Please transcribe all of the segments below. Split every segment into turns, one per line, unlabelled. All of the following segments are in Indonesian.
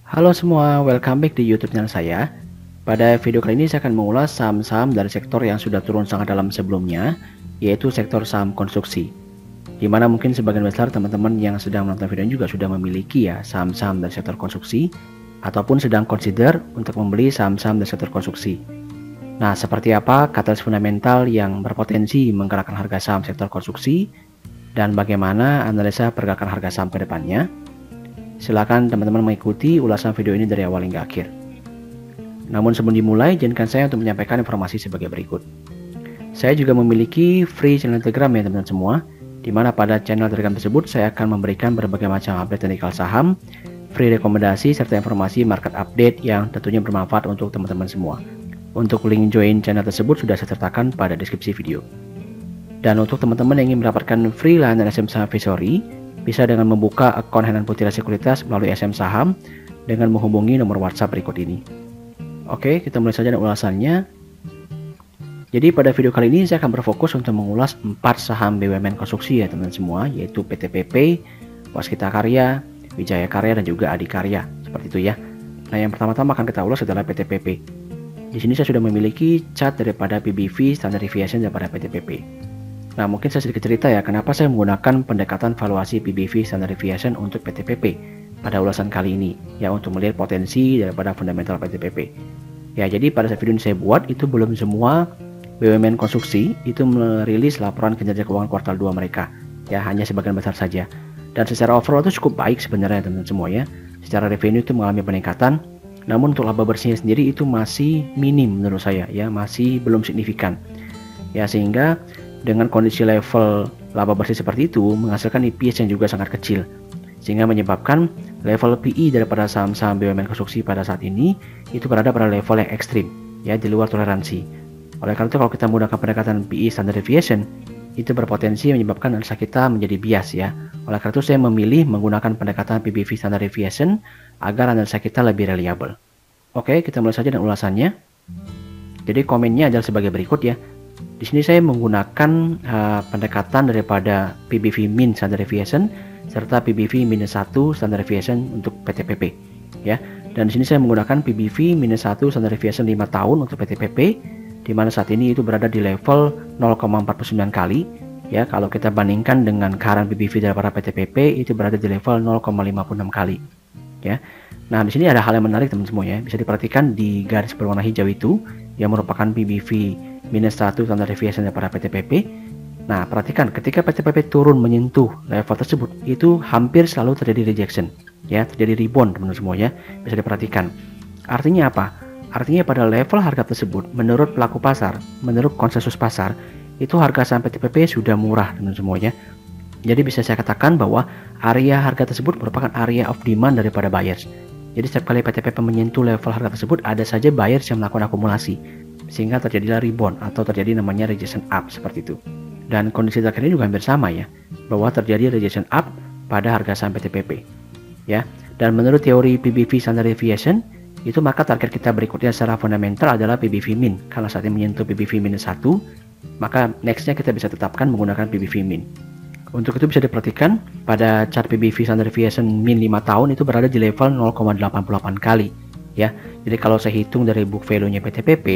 Halo semua, welcome back di YouTube channel saya. Pada video kali ini saya akan mengulas saham-saham dari sektor yang sudah turun sangat dalam sebelumnya, yaitu sektor saham konstruksi. Di mana mungkin sebagian besar teman-teman yang sedang menonton video ini juga sudah memiliki ya saham-saham dari sektor konstruksi, ataupun sedang consider untuk membeli saham-saham dari sektor konstruksi. Nah, seperti apa katalis fundamental yang berpotensi menggerakkan harga saham sektor konstruksi, dan bagaimana analisa pergerakan harga saham ke depannya? Silakan teman-teman mengikuti ulasan video ini dari awal hingga akhir. Namun sebelum dimulai, izinkan saya untuk menyampaikan informasi sebagai berikut. Saya juga memiliki free channel Telegram ya teman-teman semua, di mana pada channel Telegram tersebut saya akan memberikan berbagai macam update teknikal saham, free rekomendasi serta informasi market update yang tentunya bermanfaat untuk teman-teman semua. Untuk link join channel tersebut sudah saya sertakan pada deskripsi video. Dan untuk teman-teman yang ingin mendapatkan free layanan SM Saham Advisory, bisa dengan membuka akun Henan Putira Sekuritas melalui SM Saham dengan menghubungi nomor WhatsApp berikut ini. Oke, kita mulai saja dengan ulasannya. Jadi pada video kali ini saya akan berfokus untuk mengulas 4 saham BUMN konstruksi ya teman-teman semua, yaitu PT PP, Waskita Karya, Wijaya Karya, dan juga Adikarya. Seperti itu ya. Nah, yang pertama-tama akan kita ulas adalah PT PP. Di sini saya sudah memiliki chart daripada PBV Standard Deviation daripada PT PP. Nah, mungkin saya sedikit cerita ya, kenapa saya menggunakan pendekatan valuasi PBV Standard Deviation untuk PT PP pada ulasan kali ini, ya untuk melihat potensi daripada fundamental PT PP. Ya, jadi pada saat video ini saya buat, itu belum semua BUMN konstruksi itu merilis laporan kinerja keuangan kuartal 2 mereka, ya hanya sebagian besar saja. Dan secara overall itu cukup baik sebenarnya teman-teman semua ya. Secara revenue itu mengalami peningkatan, namun untuk laba bersihnya sendiri itu masih minim menurut saya, ya masih belum signifikan. Ya, sehingga dengan kondisi level laba bersih seperti itu menghasilkan EPS yang juga sangat kecil, sehingga menyebabkan level PE daripada saham-saham BUMN konstruksi pada saat ini itu berada pada level yang ekstrim, ya di luar toleransi. Oleh karena itu kalau kita menggunakan pendekatan PE Standard Deviation itu berpotensi menyebabkan analisa kita menjadi bias ya. Oleh karena itu saya memilih menggunakan pendekatan PBV Standard Deviation agar analisa kita lebih reliable. Oke, kita mulai saja dengan ulasannya. Jadi komennya adalah sebagai berikut ya. Di sini saya menggunakan pendekatan daripada PBV min Standard Deviation serta PBV minus 1 Standard Deviation untuk PT PP ya. Dan di sini saya menggunakan PBV minus 1 Standard Deviation 5 tahun untuk PT PP, di mana saat ini itu berada di level 0,49 kali ya. Kalau kita bandingkan dengan current PBV daripada PT PP itu berada di level 0,56 kali ya. Nah, di sini ada hal yang menarik teman-teman semua ya. Bisa diperhatikan di garis berwarna hijau itu yang merupakan PBV minus 1 Standard Deviation daripada PT PP. Nah, perhatikan ketika PT PP turun menyentuh level tersebut, itu hampir selalu terjadi rejection, ya, terjadi rebound teman-teman semua ya. Bisa diperhatikan. Artinya apa? Artinya pada level harga tersebut, menurut pelaku pasar, menurut konsensus pasar, itu harga saham PT PP sudah murah teman-teman semua ya. Jadi bisa saya katakan bahwa area harga tersebut merupakan area of demand daripada buyers. Jadi setiap kali PT PP menyentuh level harga tersebut, ada saja buyers yang melakukan akumulasi, sehingga terjadilah rebound atau terjadi namanya rejection up seperti itu. Dan kondisi terakhir ini juga hampir sama ya, bahwa terjadi rejection up pada harga saham PT PP ya. Dan menurut teori PBV Standard Deviation itu maka target kita berikutnya secara fundamental adalah PBV min. Kalau saat ini menyentuh PBV minus 1, maka nextnya kita bisa tetapkan menggunakan PBV min. Untuk itu bisa diperhatikan pada chart PBV Standard Deviation min 5 tahun itu berada di level 0,88 kali ya. Jadi kalau saya hitung dari book value-nya PT PP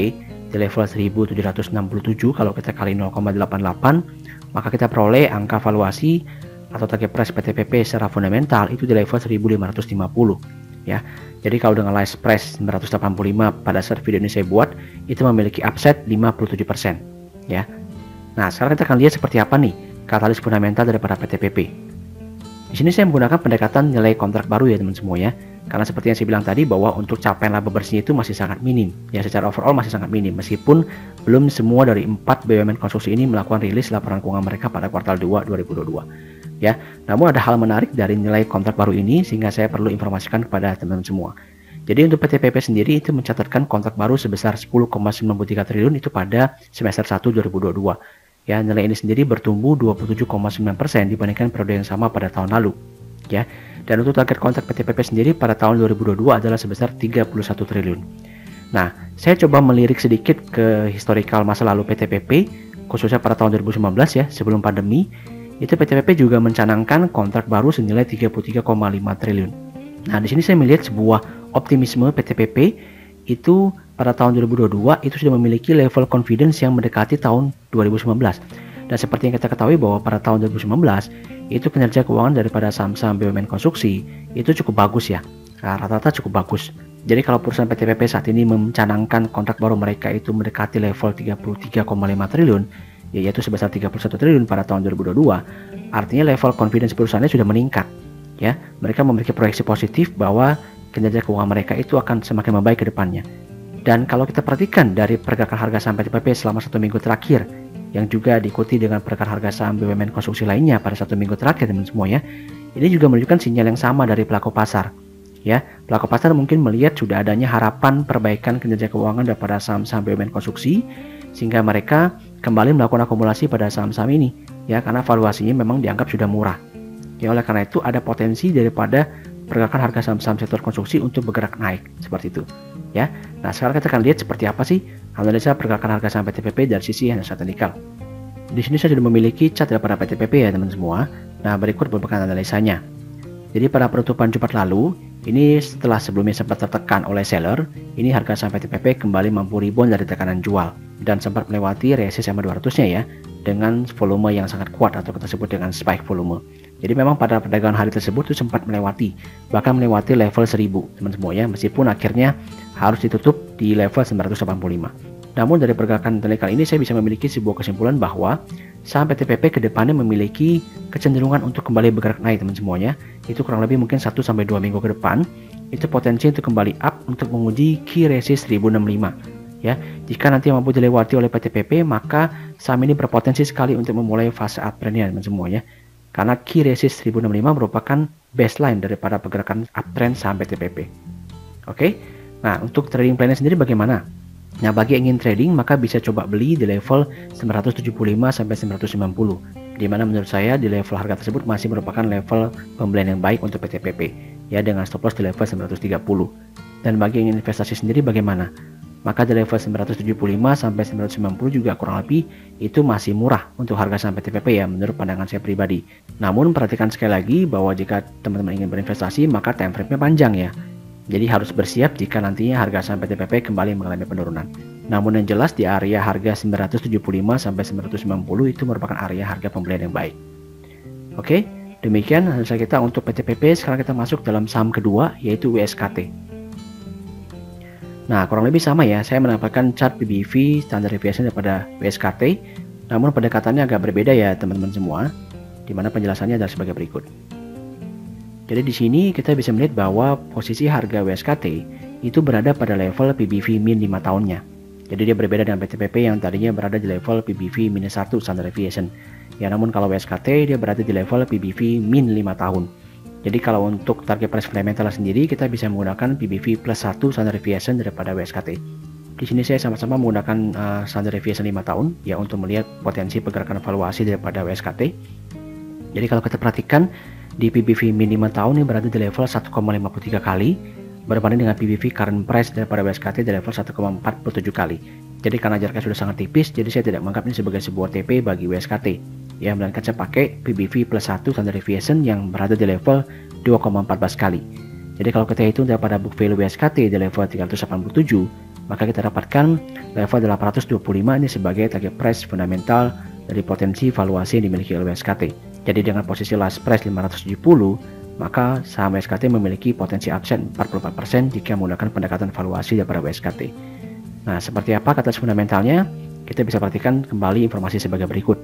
di level 1767, kalau kita kali 0,88 maka kita peroleh angka valuasi atau target price PT PP secara fundamental itu di level 1550 ya. Jadi kalau dengan list price 985 pada saat video ini saya buat itu memiliki upside 57% ya. Nah, sekarang kita akan lihat seperti apa nih katalis fundamental daripada PT PP. Di sini saya menggunakan pendekatan nilai kontrak baru ya teman semua ya. Karena seperti yang saya bilang tadi bahwa untuk capaian laba bersihnya itu masih sangat minim. Ya, secara overall masih sangat minim meskipun belum semua dari 4 BUMN konstruksi ini melakukan rilis laporan keuangan mereka pada kuartal 2 2022. Ya, namun ada hal menarik dari nilai kontrak baru ini sehingga saya perlu informasikan kepada teman-teman semua. Jadi untuk PT PP sendiri itu mencatatkan kontrak baru sebesar 10,93 triliun itu pada semester 1 2022. Ya, nilai ini sendiri bertumbuh 27,9% dibandingkan periode yang sama pada tahun lalu. Ya, dan untuk target kontrak PT PP sendiri pada tahun 2022 adalah sebesar 31 triliun. Nah, saya coba melirik sedikit ke historical masa lalu PT PP, khususnya pada tahun 2019 ya, sebelum pandemi. itu PT PP juga mencanangkan kontrak baru senilai 33,5 triliun. Nah, di sini saya melihat sebuah optimisme PT PP itu pada tahun 2022 itu sudah memiliki level confidence yang mendekati tahun 2019. Dan seperti yang kita ketahui bahwa pada tahun 2019 itu kinerja keuangan daripada saham-saham BUMN konstruksi itu cukup bagus ya. Rata-rata cukup bagus. Jadi kalau perusahaan PT PP saat ini mencanangkan kontrak baru mereka itu mendekati level 33,5 triliun, yaitu sebesar 31 triliun pada tahun 2022, artinya level confidence perusahaannya sudah meningkat. Ya, mereka memiliki proyeksi positif bahwa kinerja keuangan mereka itu akan semakin membaik ke depannya. Dan kalau kita perhatikan dari pergerakan harga saham PT PP selama 1 minggu terakhir, yang juga diikuti dengan pergerakan harga saham BUMN konstruksi lainnya pada 1 minggu terakhir teman semua ya, ini juga menunjukkan sinyal yang sama dari pelaku pasar. Ya, pelaku pasar mungkin melihat sudah adanya harapan perbaikan kinerja keuangan daripada saham-saham BUMN konstruksi, sehingga mereka kembali melakukan akumulasi pada saham-saham ini, ya, karena valuasinya memang dianggap sudah murah. Ya, oleh karena itu ada potensi daripada pergerakan harga saham-saham sektor konstruksi untuk bergerak naik seperti itu. Ya, nah sekarang kita akan lihat seperti apa sih analisa pergerakan harga saham PT PP dari sisi analisa teknikal. Di sini saya sudah memiliki chart daripada PT PP ya teman semua. Nah, berikut beberapa analisanya. Jadi pada penutupan Jumat lalu, ini setelah sebelumnya sempat tertekan oleh seller, ini harga saham PT PP kembali mampu rebound dari tekanan jual dan sempat melewati resistance SMA 200-nya ya, dengan volume yang sangat kuat atau kita sebut dengan spike volume. Jadi memang pada perdagangan hari tersebut itu sempat melewati, bahkan melewati level 1000 teman semua ya, meskipun akhirnya harus ditutup di level 985. Namun dari pergerakan teknikal ini saya bisa memiliki sebuah kesimpulan bahwa saham PT PP ke depannya memiliki kecenderungan untuk kembali bergerak naik teman semuanya. Itu kurang lebih mungkin 1-2 minggu ke depan, itu potensi untuk kembali up untuk menguji key resist 1065. Ya, jika nanti mampu dilewati oleh PT PP, maka saham ini berpotensi sekali untuk memulai fase uptrendnya teman semuanya. Karena key resist 1065 merupakan baseline daripada pergerakan uptrend saham PT PP. Oke. Nah, untuk trading plan sendiri bagaimana? Nah, bagi yang ingin trading maka bisa coba beli di level 975 sampai 990. Di mana menurut saya di level harga tersebut masih merupakan level pembelian yang baik untuk PT PP ya, dengan stop loss di level 930. Dan bagi yang ingin investasi sendiri bagaimana? Maka di level 975 sampai 990 juga kurang lebih itu masih murah untuk harga saham PT PP ya, menurut pandangan saya pribadi. Namun perhatikan sekali lagi bahwa jika teman-teman ingin berinvestasi maka time frame-nya panjang ya. Jadi harus bersiap jika nantinya harga saham PT PP kembali mengalami penurunan. Namun yang jelas di area harga 975 sampai 990 itu merupakan area harga pembelian yang baik. Oke, demikian analisa kita untuk PT PP. Sekarang kita masuk dalam saham kedua yaitu WSKT. Nah, kurang lebih sama ya, saya menampilkan chart PBV standar deviation daripada WSKT, namun pendekatannya agak berbeda ya teman-teman semua, dimana penjelasannya adalah sebagai berikut. Jadi di sini kita bisa melihat bahwa posisi harga WSKT itu berada pada level PBV min 5 tahunnya. Jadi dia berbeda dengan PT PP yang tadinya berada di level PBV minus 1 standard deviation. Ya, namun kalau WSKT dia berada di level PBV min 5 tahun. Jadi kalau untuk target price fundamental sendiri kita bisa menggunakan PBV plus 1 standard deviation daripada WSKT. Di sini saya sama-sama menggunakan standard deviation 5 tahun ya untuk melihat potensi pergerakan valuasi daripada WSKT. Jadi kalau kita perhatikan di PBV min 5 tahun ini berada di level 1,53 kali berbanding dengan PBV current price daripada WSKT di level 1,47 kali. Jadi karena jaraknya sudah sangat tipis, jadi saya tidak menganggap ini sebagai sebuah TP bagi WSKT. Ya, melainkan saya pakai PBV plus 1 standard deviation yang berada di level 2,14 kali. Jadi kalau kita hitung daripada book value WSKT di level 387, maka kita dapatkan level 825 ini sebagai target price fundamental dari potensi valuasi yang dimiliki oleh WSKT. Jadi dengan posisi last price 570, maka saham WSKT memiliki potensi upside 44% jika menggunakan pendekatan valuasi daripada WSKT. Nah, seperti apa kata fundamentalnya? Kita bisa perhatikan kembali informasi sebagai berikut.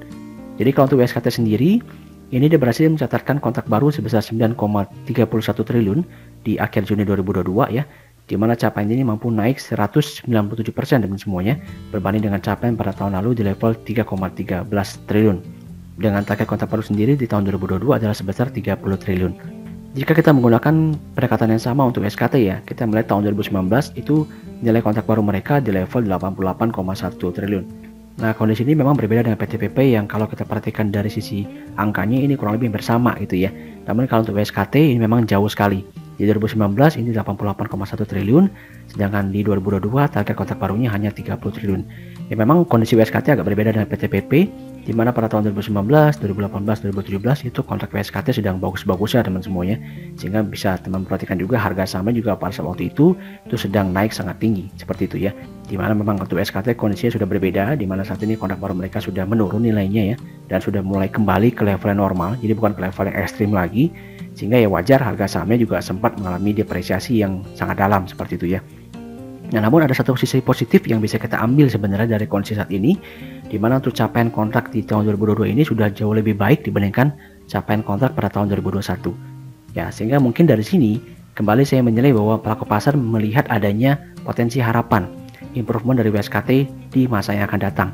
Jadi kalau untuk WSKT sendiri, ini dia berhasil mencatatkan kontrak baru sebesar 9,31 triliun di akhir Juni 2022 ya, di mana capaian ini mampu naik 197% dengan semuanya berbanding dengan capaian pada tahun lalu di level 3,13 triliun. Dengan target kontrak baru sendiri di tahun 2022 adalah sebesar 30 triliun. Jika kita menggunakan pendekatan yang sama untuk SKT ya, kita melihat tahun 2019 itu nilai kontrak baru mereka di level 88,1 triliun. Nah, kondisi ini memang berbeda dengan PT PP yang kalau kita perhatikan dari sisi angkanya ini kurang lebih bersama gitu ya. Namun kalau untuk WSKT ini memang jauh sekali. Di 2019 ini 88,1 triliun, sedangkan di 2022 target kontrak barunya hanya 30 triliun. Ya memang kondisi WSKT agak berbeda dengan PT PP di mana pada tahun 2019, 2018, 2017 itu kontrak WSKT sedang bagus-bagusnya teman semuanya, sehingga bisa teman perhatikan juga harga sahamnya juga pada saat waktu itu sedang naik sangat tinggi seperti itu ya, di mana memang untuk WSKT kondisinya sudah berbeda, di mana saat ini kontrak baru mereka sudah menurun nilainya ya, dan sudah mulai kembali ke level yang normal, jadi bukan ke level yang ekstrim lagi, sehingga ya wajar harga sahamnya juga sempat mengalami depresiasi yang sangat dalam seperti itu ya. Nah, namun ada satu sisi positif yang bisa kita ambil sebenarnya dari kondisi saat ini, di mana untuk capaian kontrak di tahun 2022 ini sudah jauh lebih baik dibandingkan capaian kontrak pada tahun 2021. Ya, sehingga mungkin dari sini kembali saya menilai bahwa pelaku pasar melihat adanya potensi harapan improvement dari WSKT di masa yang akan datang.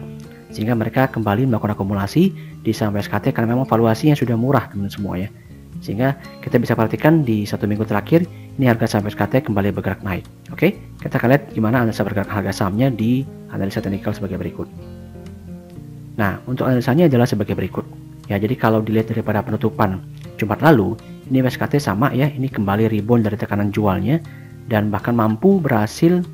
Sehingga mereka kembali melakukan akumulasi di saham WSKT karena memang valuasinya sudah murah teman semua ya. Sehingga kita bisa perhatikan di 1 minggu terakhir ini harga saham WSKT kembali bergerak naik. Oke, kita akan lihat gimana analisa bergerak harga sahamnya di analisa teknikal sebagai berikut. Nah, untuk analisanya adalah sebagai berikut. Ya, jadi kalau dilihat daripada penutupan Jumat lalu, ini WSKT sama ya, ini kembali rebound dari tekanan jualnya dan bahkan mampu berhasil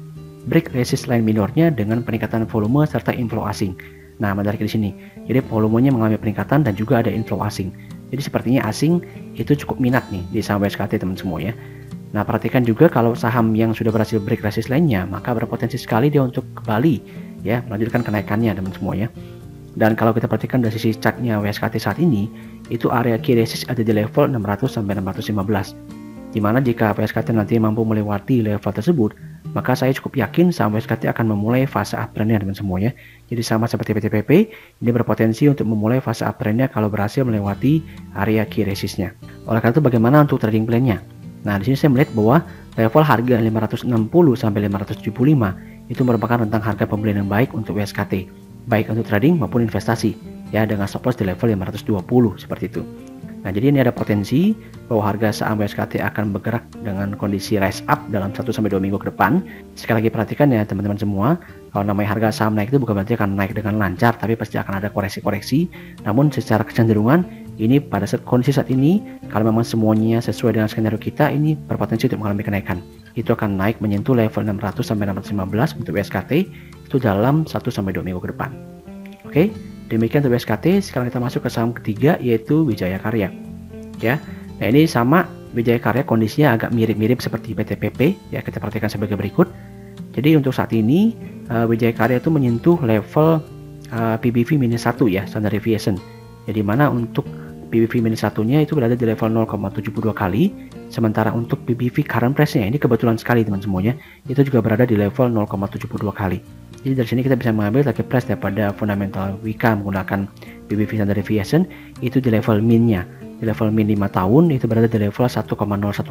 break resist line minornya dengan peningkatan volume serta inflow asing. Nah, menarik di sini. Jadi volumenya mengalami peningkatan dan juga ada inflow asing. Jadi sepertinya asing itu cukup minat nih di saham WSKT teman semua ya. Nah, perhatikan juga kalau saham yang sudah berhasil break resist line-nya, maka berpotensi sekali dia untuk kembali ya melanjutkan kenaikannya teman semua ya. Dan kalau kita perhatikan dari sisi chartnya WSKT saat ini, itu area key resist ada di level 600 sampai 615. Dimana jika WSKT nanti mampu melewati level tersebut, maka saya cukup yakin saham WSKT akan memulai fase uptrendnya teman semua ya. Jadi sama seperti PTPP, ini berpotensi untuk memulai fase uptrendnya kalau berhasil melewati area key resistnya. Oleh karena itu bagaimana untuk trading plan-nya? Nah, di sini saya melihat bahwa level harga 560 sampai 575 itu merupakan rentang harga pembelian yang baik untuk WSKT, baik untuk trading maupun investasi ya, dengan stop loss di level 520 seperti itu. Nah, jadi ini ada potensi bahwa harga saham WSKT akan bergerak dengan kondisi rise up dalam 1-2 minggu ke depan. Sekali lagi perhatikan ya teman-teman semua, kalau namanya harga saham naik itu bukan berarti akan naik dengan lancar, tapi pasti akan ada koreksi-koreksi. Namun secara kecenderungan ini pada kondisi saat ini, kalau memang semuanya sesuai dengan skenario kita, ini berpotensi untuk mengalami kenaikan. Itu akan naik menyentuh level 600 sampai 615 untuk WSKT itu dalam 1-2 minggu ke depan. Oke, demikian untuk WSKT. Sekarang kita masuk ke saham ketiga yaitu Wijaya Karya. Ya. Nah, ini sama Wijaya Karya kondisinya agak mirip-mirip seperti PTPP ya, kita perhatikan sebagai berikut. Jadi untuk saat ini Wijaya Karya itu menyentuh level PBV minus 1 ya, standard deviation. Jadi mana untuk PBV minus 1-nya itu berada di level 0,72 kali, sementara untuk PBV current price-nya ini kebetulan sekali teman semuanya, itu juga berada di level 0,72 kali. Jadi dari sini kita bisa mengambil target price daripada fundamental Wika menggunakan PBV standard deviation itu di level min-nya. Di level min 5 tahun itu berada di level 1,01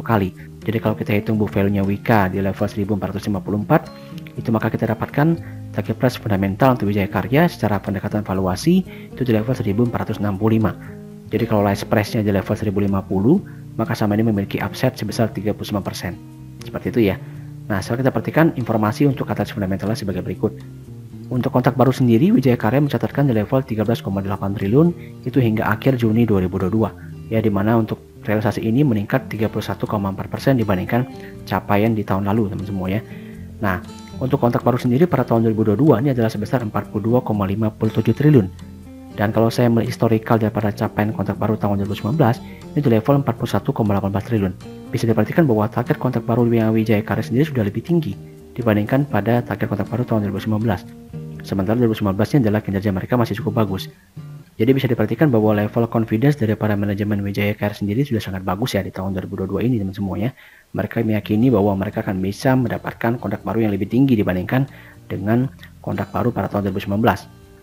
kali. Jadi kalau kita hitung book value-nya Wika di level 1454, itu maka kita dapatkan target price fundamental untuk Wijaya Karya secara pendekatan valuasi itu di level 1465. Jadi kalau list price-nya di level 1050, maka saham ini memiliki upside sebesar 39%. Seperti itu ya. Nah, sekarang kita perhatikan informasi untuk katalisis fundamentalnya sebagai berikut. Untuk kontrak baru sendiri, Wijaya Karya mencatatkan di level 13,8 triliun itu hingga akhir Juni 2022. Ya, dimana untuk realisasi ini meningkat 31,4% dibandingkan capaian di tahun lalu, teman semua ya. Nah, untuk kontrak baru sendiri pada tahun 2022 ini adalah sebesar 42,57 triliun. Dan kalau saya melihat historical daripada capaian kontrak baru tahun 2019, ini di level 41,18 triliun. Bisa diperhatikan bahwa target kontrak baru Wijaya Karya sendiri sudah lebih tinggi dibandingkan pada target kontrak baru tahun 2019. Sementara 2019-nya adalah kinerja mereka masih cukup bagus. Jadi bisa diperhatikan bahwa level confidence daripada manajemen Wijaya Karya sendiri sudah sangat bagus ya di tahun 2022 ini teman semuanya. Mereka meyakini bahwa mereka akan bisa mendapatkan kontrak baru yang lebih tinggi dibandingkan dengan kontrak baru pada tahun 2019.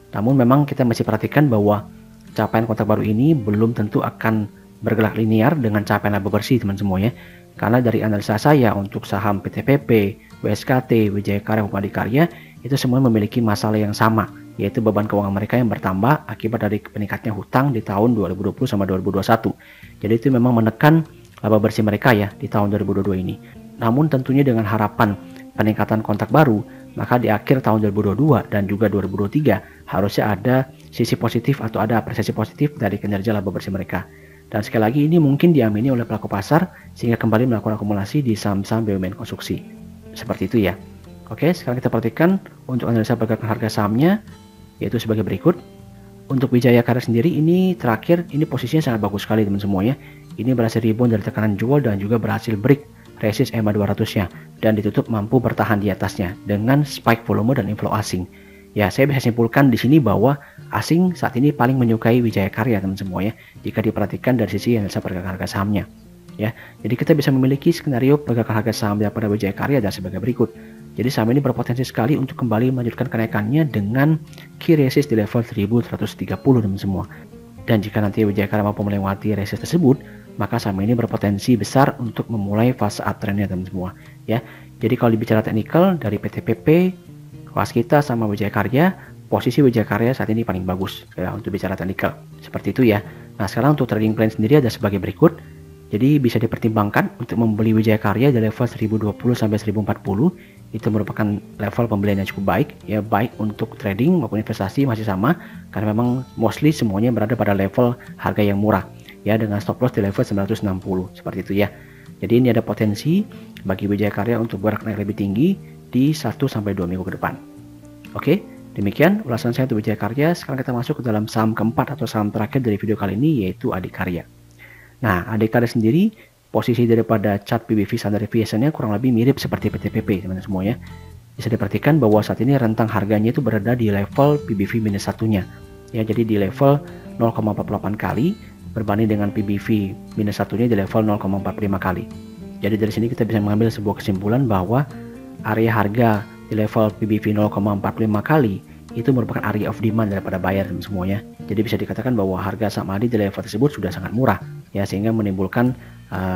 Namun memang kita masih perhatikan bahwa capaian kontrak baru ini belum tentu akan bergerak linear dengan capaian laba bersih teman semuanya. Karena dari analisa saya untuk saham PTPP, WSKT, Wijaya Karya, maupun Adikarya itu semua memiliki masalah yang sama, yaitu beban keuangan mereka yang bertambah akibat dari peningkatnya hutang di tahun 2020 sama 2021. Jadi itu memang menekan laba bersih mereka ya di tahun 2022 ini. Namun tentunya dengan harapan peningkatan kontrak baru, maka di akhir tahun 2022 dan juga 2023 harusnya ada sisi positif atau ada apresiasi positif dari kinerja laba bersih mereka. Dan sekali lagi ini mungkin diamini oleh pelaku pasar sehingga kembali melakukan akumulasi di saham-saham BUMN konstruksi. Seperti itu ya. Oke, sekarang kita perhatikan untuk analisa pergerakan harga sahamnya yaitu sebagai berikut. Untuk Wijaya Karya sendiri ini terakhir, ini posisinya sangat bagus sekali teman semuanya. Ini berhasil rebound dari tekanan jual dan juga berhasil break resist EMA 200-nya dan ditutup mampu bertahan di atasnya dengan spike volume dan inflow asing. Ya, saya bisa simpulkan di sini bahwa asing saat ini paling menyukai Wijaya Karya teman semuanya jika diperhatikan dari sisi analisa pergerakan harga sahamnya. Ya, jadi kita bisa memiliki skenario pergerakan harga saham daripada Wijaya Karya dan sebagai berikut. Jadi saham ini berpotensi sekali untuk kembali melanjutkan kenaikannya dengan key resist di level 1130 teman semua. Dan jika nanti Wijaya Karya mampu melewati resist tersebut, maka saham ini berpotensi besar untuk memulai fase uptrendnya teman semua. Ya, jadi kalau dibicara teknikal dari PTPP, Waskita sama Wijaya Karya, posisi Wijaya Karya saat ini paling bagus ya untuk bicara teknikal. Seperti itu ya. Nah, sekarang untuk trading plan sendiri ada sebagai berikut. Jadi bisa dipertimbangkan untuk membeli Wijaya Karya di level 1020 sampai 1040. Itu merupakan level pembelian yang cukup baik ya, baik untuk trading maupun investasi masih sama karena memang mostly semuanya berada pada level harga yang murah ya, dengan stop loss di level 960 seperti itu ya. Jadi ini ada potensi bagi Wijaya Karya untuk bergerak naik lebih tinggi di 1 sampai 2 minggu ke depan. Oke, demikian ulasan saya untuk Wijaya Karya. Sekarang kita masuk ke dalam saham keempat atau saham terakhir dari video kali ini, yaitu Adikarya. Nah, Adikarya sendiri posisi daripada chart PBV standar deviation-nya kurang lebih mirip seperti PTPP teman-teman semuanya. Bisa diperhatikan bahwa saat ini rentang harganya itu berada di level PBV minus 1-nya. Ya, jadi di level 0,48 kali berbanding dengan PBV minus 1-nya di level 0,45 kali. Jadi dari sini kita bisa mengambil sebuah kesimpulan bahwa area harga di level PBV 0,45 kali itu merupakan area of demand daripada buyer semuanya. Jadi bisa dikatakan bahwa harga saham Adi di level tersebut sudah sangat murah ya, sehingga menimbulkan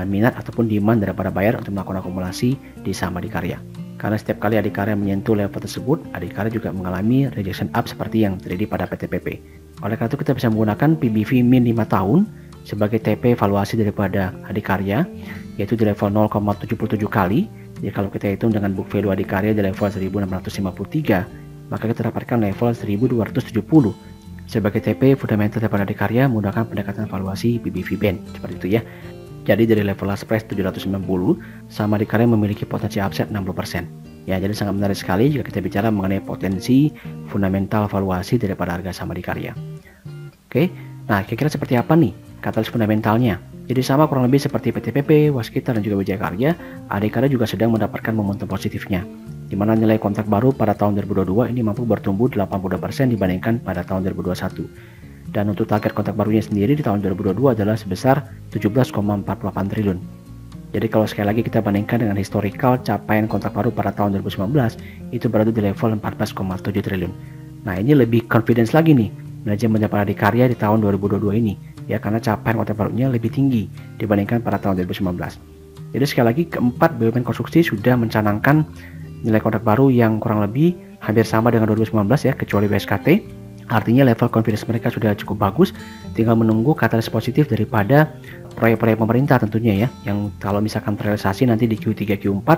minat ataupun demand daripada buyer untuk melakukan akumulasi di saham Adikarya. Karena setiap kali Adikarya menyentuh level tersebut, Adikarya juga mengalami rejection up seperti yang terjadi pada PTPP. Oleh karena itu kita bisa menggunakan PBV min 5 tahun sebagai TP valuasi daripada Adikarya, yaitu di level 0,77 kali. Jadi kalau kita hitung dengan book value Adikarya di level 1653, maka kita dapatkan level 1270 sebagai TP fundamental daripada Adikarya menggunakan pendekatan valuasi PBV band seperti itu ya. Jadi dari level last price 790 sama Adikarya memiliki potensi upside 60%. Ya, jadi sangat menarik sekali jika kita bicara mengenai potensi fundamental valuasi daripada harga saham Adikarya. Oke, nah kira-kira seperti apa nih katalis fundamentalnya? Jadi sama kurang lebih seperti PTPP, Waskita dan juga Wijaya Karya, Adikarya juga sedang mendapatkan momentum positifnya, di mana nilai kontrak baru pada tahun 2022 ini mampu bertumbuh 80% dibandingkan pada tahun 2021. Dan untuk target kontrak barunya sendiri di tahun 2022 adalah sebesar 17,48 triliun. Jadi kalau sekali lagi kita bandingkan dengan historical capaian kontrak baru pada tahun 2019, itu berada di level 14,7 triliun. Nah, ini lebih confidence lagi nih manajemen daripada Adikarya di tahun 2022 ini, ya, karena capaian kontrak barunya lebih tinggi dibandingkan pada tahun 2019. Jadi sekali lagi keempat BUMN konstruksi sudah mencanangkan nilai kontrak baru yang kurang lebih hampir sama dengan 2019 ya, kecuali WSKT. Artinya level confidence mereka sudah cukup bagus, tinggal menunggu katalis positif daripada proyek-proyek pemerintah tentunya ya, yang kalau misalkan terrealisasi nanti di Q3 Q4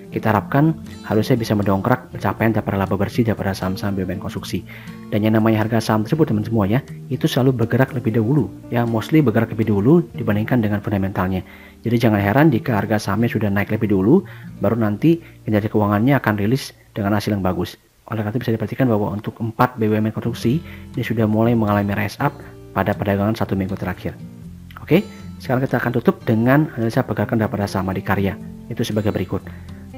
kita harapkan harusnya bisa mendongkrak pencapaian daripada laba bersih daripada saham-saham BUMN konstruksi. Dan yang namanya harga saham tersebut teman semua ya, itu selalu bergerak lebih dahulu ya, mostly bergerak lebih dahulu dibandingkan dengan fundamentalnya. Jadi jangan heran jika harga sahamnya sudah naik lebih dulu, baru nanti kinerja keuangannya akan rilis dengan hasil yang bagus. Oleh karena itu bisa diperhatikan bahwa untuk 4 BUMN konstruksi ini sudah mulai mengalami rise up pada perdagangan 1 minggu terakhir. Oke, sekarang kita akan tutup dengan analisa pergerakan daripada saham Adikarya, itu sebagai berikut.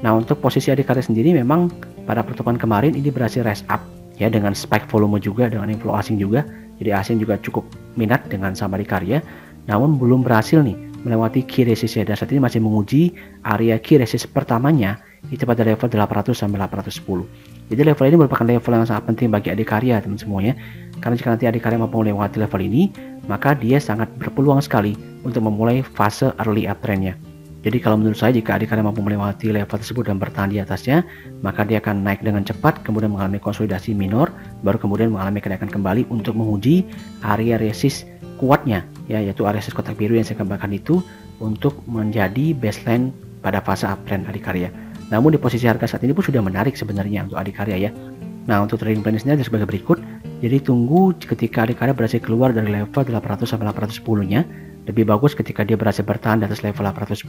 Nah, untuk posisi Adikarya sendiri memang pada pertemuan kemarin ini berhasil rise up ya, dengan spike volume juga, dengan inflow asing juga. Jadi asing juga cukup minat dengan saham Adikarya, namun belum berhasil nih melewati key resist ya, dan saat ini masih menguji area key resist pertamanya itu pada level 800 sampai 810. Jadi level ini merupakan level yang sangat penting bagi Adikarya teman semuanya, karena jika nanti Adikarya mampu melewati level ini, maka dia sangat berpeluang sekali untuk memulai fase early uptrendnya. Jadi kalau menurut saya jika Adikarya mampu melewati level tersebut dan bertahan di atasnya, maka dia akan naik dengan cepat, kemudian mengalami konsolidasi minor, baru kemudian mengalami kenaikan kembali untuk menguji area resist kuatnya ya, yaitu area resist kotak biru yang saya gambarkan itu untuk menjadi baseline pada fase uptrend Adikarya. Namun di posisi harga saat ini pun sudah menarik sebenarnya untuk Adikarya ya. Nah, untuk trading plan-nya ada sebagai berikut. Jadi tunggu ketika Adikarya berhasil keluar dari level 800 sampai 810-nya. Lebih bagus ketika dia berhasil bertahan di atas level 810.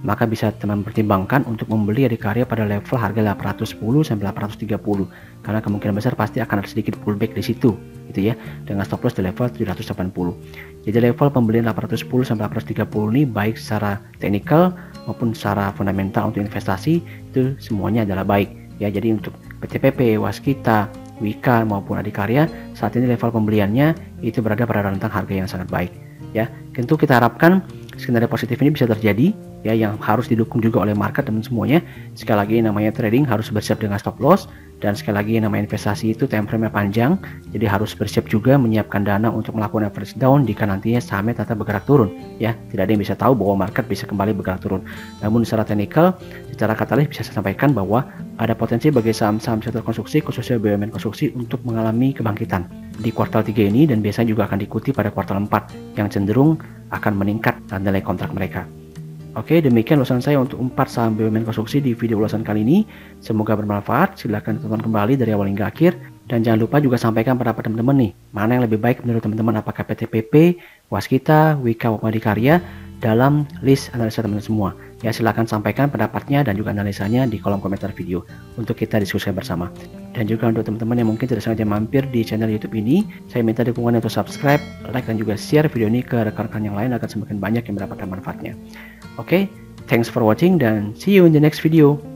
maka bisa teman pertimbangkan untuk membeli Adikarya pada level harga 810 sampai 830, karena kemungkinan besar pasti akan ada sedikit pullback di situ gitu ya, dengan stop loss di level 780. Jadi level pembelian 810 sampai 830 ini baik secara teknikal maupun secara fundamental untuk investasi itu semuanya adalah baik ya. Jadi untuk PTPP, Waskita, Wika maupun Adikarya saat ini level pembeliannya itu berada pada rentang harga yang sangat baik ya. Tentu kita harapkan skenario positif ini bisa terjadi ya, yang harus didukung juga oleh market teman semuanya. Sekali lagi namanya trading harus bersiap dengan stop loss, dan sekali lagi namanya investasi itu time frame-nya panjang, jadi harus bersiap juga menyiapkan dana untuk melakukan average down jika nantinya sahamnya tetap bergerak turun ya. Tidak ada yang bisa tahu bahwa market bisa kembali bergerak turun, namun secara teknikal, secara katalis bisa saya sampaikan bahwa ada potensi bagi saham-saham sektor konstruksi khususnya BUMN konstruksi untuk mengalami kebangkitan di kuartal 3 ini, dan biasanya juga akan diikuti pada kuartal 4 yang cenderung akan meningkat nilai kontrak mereka. Oke, demikian ulasan saya untuk 4 saham BUMN konstruksi di video ulasan kali ini. Semoga bermanfaat. Silahkan tonton kembali dari awal hingga akhir. Dan jangan lupa juga sampaikan pendapat teman-teman nih, mana yang lebih baik menurut teman-teman, apakah PTPP, Waskita, Wika, maupun Adikarya dalam list analisa teman-teman semua. Ya, silahkan sampaikan pendapatnya dan juga analisanya di kolom komentar video untuk kita diskusikan bersama. Dan juga untuk teman-teman yang mungkin tidak sengaja mampir di channel YouTube ini, saya minta dukungan untuk subscribe, like, dan juga share video ini ke rekan-rekan yang lain agar semakin banyak yang mendapatkan manfaatnya. Oke, thanks for watching dan see you in the next video.